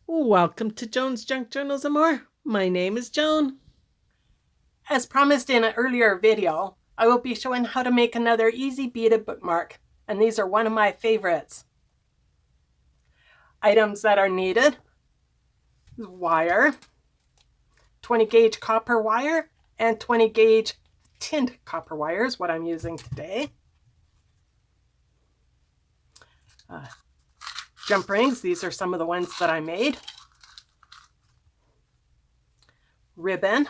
Welcome to Joan's Junk Journals and More. My name is Joan. As promised in an earlier video, I will be showing how to make another easy beaded bookmark, and these are one of my favorites. Items that are needed: wire, 20 gauge copper wire, and 20 gauge tinned copper wire is what I'm using today. Jump rings, these are some of the ones that I made. Ribbon.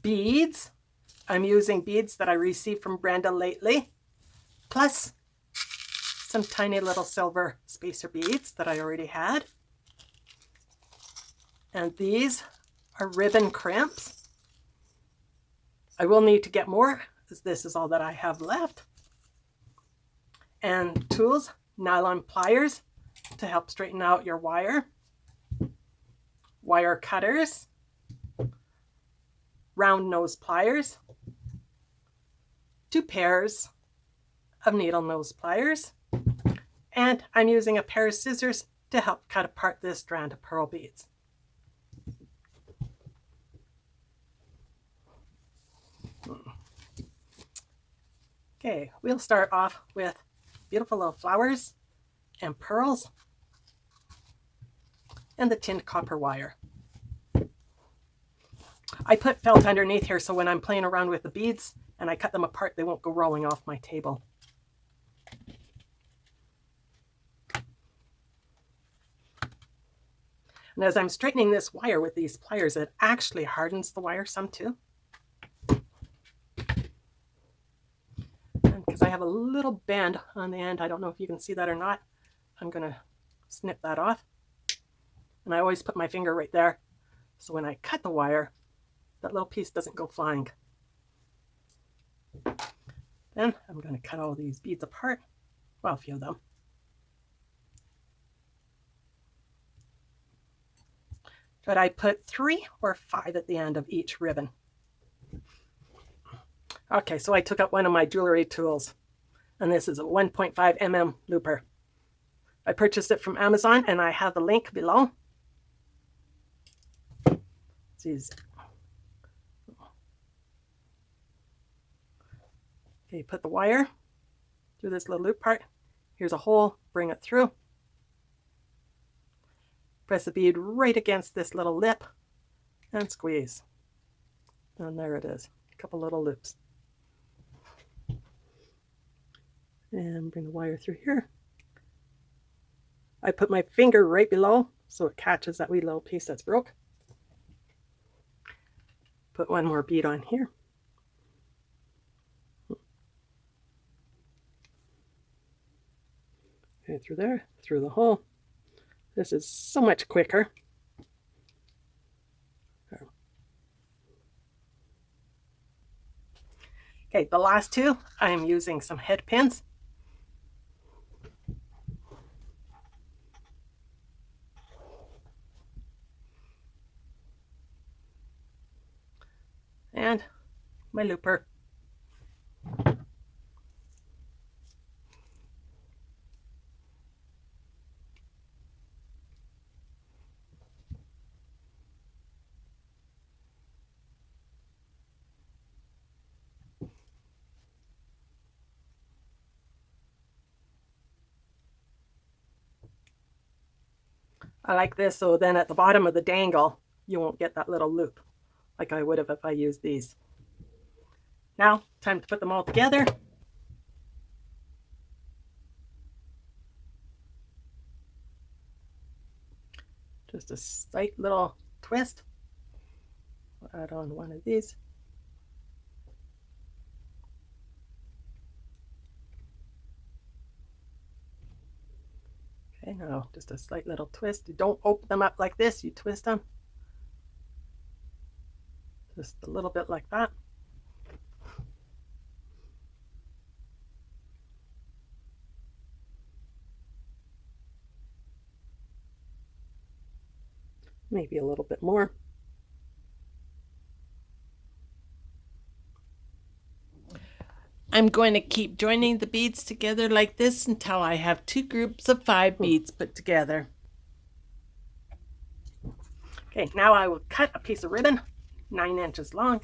Beads. I'm using beads that I received from Brenda lately, plus some tiny little silver spacer beads that I already had. And these are ribbon crimps. I will need to get more, as this is all that I have left. And tools, nylon pliers to help straighten out your wire, wire cutters, round nose pliers, 2 pairs of needle nose pliers, and I'm using a pair of scissors to help cut apart this strand of pearl beads. Okay, we'll start off with beautiful little flowers and pearls and the tinned copper wire. I put felt underneath here so when I'm playing around with the beads and I cut them apart, they won't go rolling off my table. And as I'm straightening this wire with these pliers, it actually hardens the wire some too. And because I have a little bend on the end, I don't know if you can see that or not, I'm going to snip that off. And I always put my finger right there, so when I cut the wire, that little piece doesn't go flying. Then I'm going to cut all these beads apart, well, a few of them. But I put 3 or 5 at the end of each ribbon. Okay, so I took up one of my jewelry tools, and this is a 1.5 mm looper. I purchased it from Amazon, and I have the link below. These. Okay, put the wire through this little loop part. Here's a hole, bring it through. Press the bead right against this little lip and squeeze. And there it is, a couple little loops. And bring the wire through here. I put my finger right below so it catches that wee little piece that's broke. Put one more bead on here. Okay, through there, through the hole. This is so much quicker. Okay, the last 2, I am using some head pins. And my looper. I like this, so then at the bottom of the dangle, you won't get that little loop like I would have if I used these. Now, time to put them all together. Just a slight little twist. I'll add on one of these. Okay, now just a slight little twist. You don't open them up like this, you twist them. Just a little bit like that. Maybe a little bit more. I'm going to keep joining the beads together like this until I have 2 groups of 5 beads put together. Okay, now I will cut a piece of ribbon 9 inches long.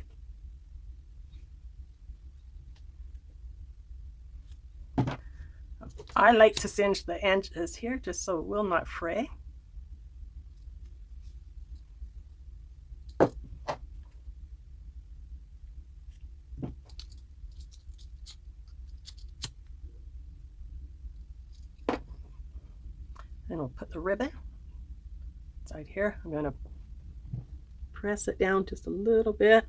I like to singe the edges here just so it will not fray. Then we'll put the ribbon inside here. I'm going to press it down just a little bit.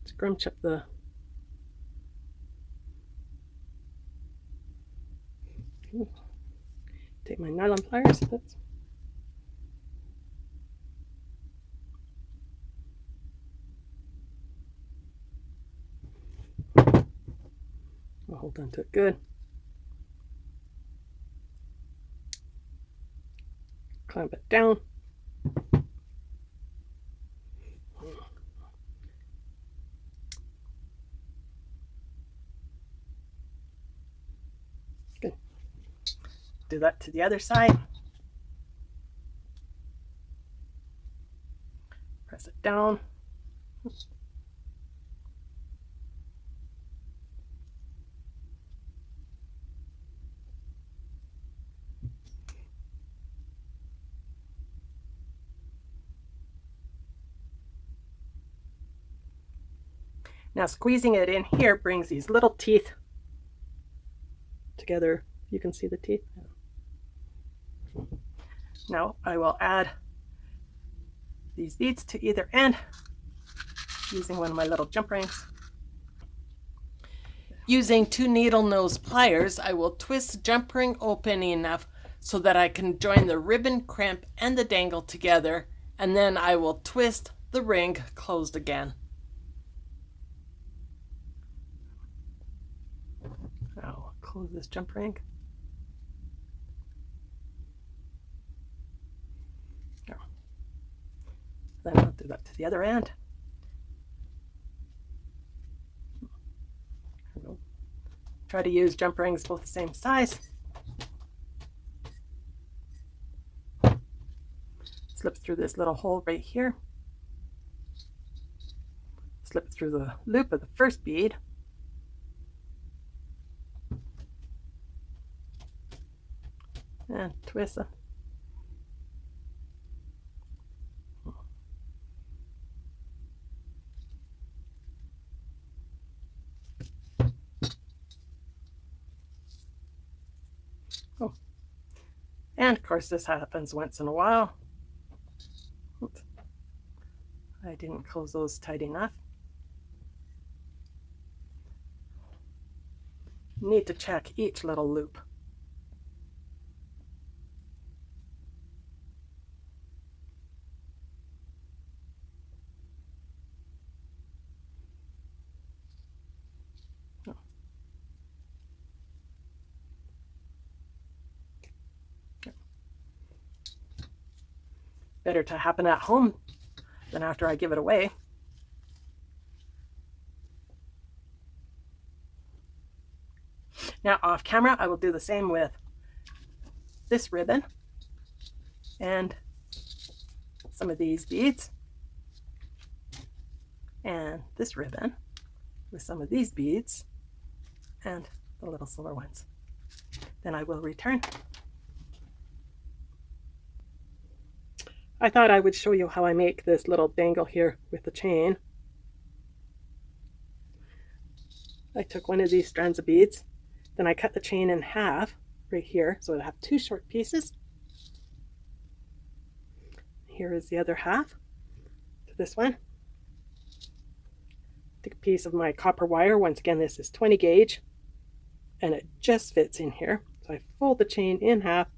Scrunch up the take my nylon pliers. I'll hold on to it good. Clamp it down. Good. Do that to the other side. Press it down. Now squeezing it in here brings these little teeth together. You can see the teeth. Now I will add these beads to either end using one of my little jump rings. Using 2 needle nose pliers, I will twist the jump ring open enough so that I can join the ribbon crimp and the dangle together, and then I will twist the ring closed again. I'll close this jump ring. Then I'll do that to the other end. Try to use jump rings both the same size. Slip through this little hole right here. Slip through the loop of the first bead. And twist it. Oh, and of course this happens once in a while. Oops. I didn't close those tight enough. Need to check each little loop. Better to happen at home than after I give it away. Now off camera, I will do the same with this ribbon and some of these beads, and this ribbon with some of these beads and the little silver ones. Then I will return. I thought I would show you how I make this little dangle here with the chain. I took one of these strands of beads, then I cut the chain in half right here, so I have 2 short pieces. Here is the other half to this one. Take a piece of my copper wire. Once again, this is 20 gauge, and it just fits in here. So I fold the chain in half.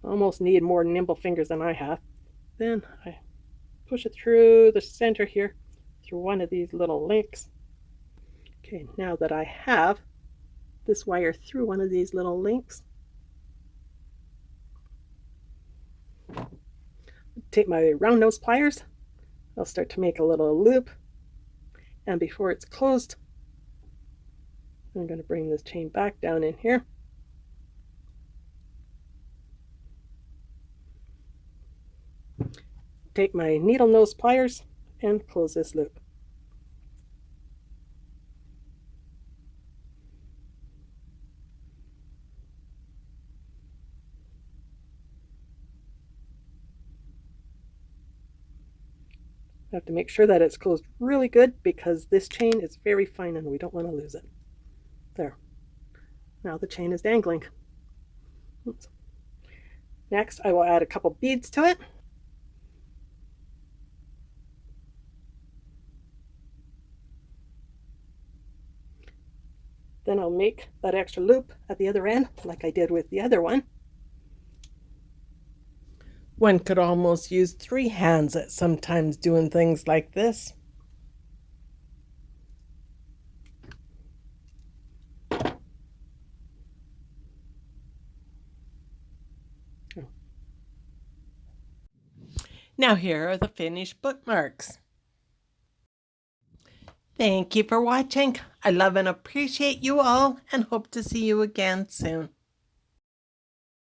Almost need more nimble fingers than I have. Then I push it through the center here, through one of these little links. Okay, now that I have this wire through one of these little links, take my round nose pliers I'll start to make a little loop, and before it's closed, I'm going to bring this chain back down in here. Take my needle nose pliers and close this loop. I have to make sure that it's closed really good because this chain is very fine and we don't want to lose it. There. Now the chain is dangling. Oops. Next, I will add a couple beads to it. Then I'll make that extra loop at the other end like I did with the other one. One could almost use 3 hands at sometimes doing things like this. Now here are the finished bookmarks. Thank you for watching. I love and appreciate you all and hope to see you again soon.